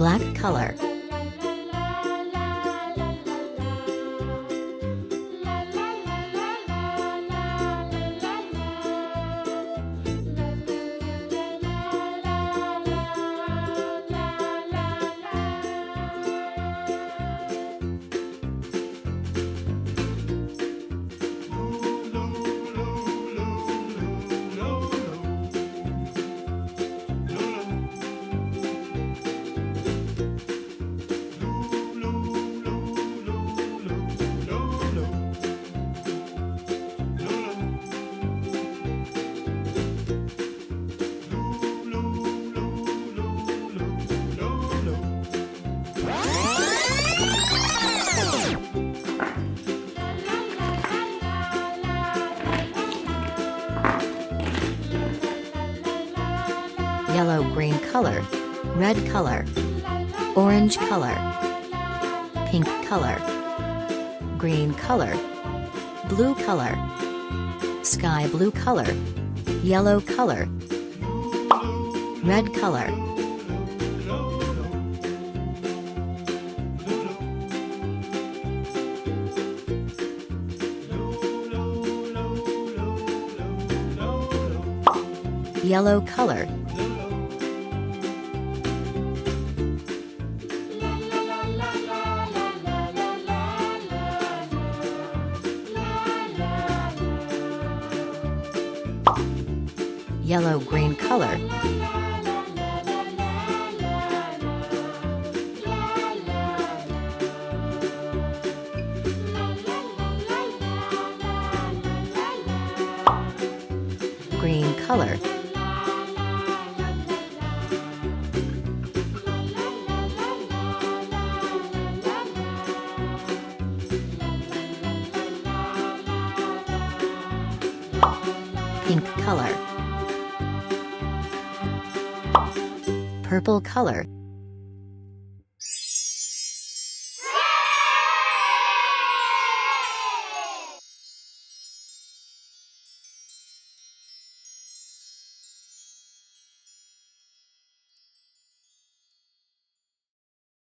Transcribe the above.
Black color. Yellow-green color, red color, orange color, pink color, green color, blue color, sky blue color, yellow color, red color. Yellow color. Yellow-green color. Green color. Pink color. Purple color.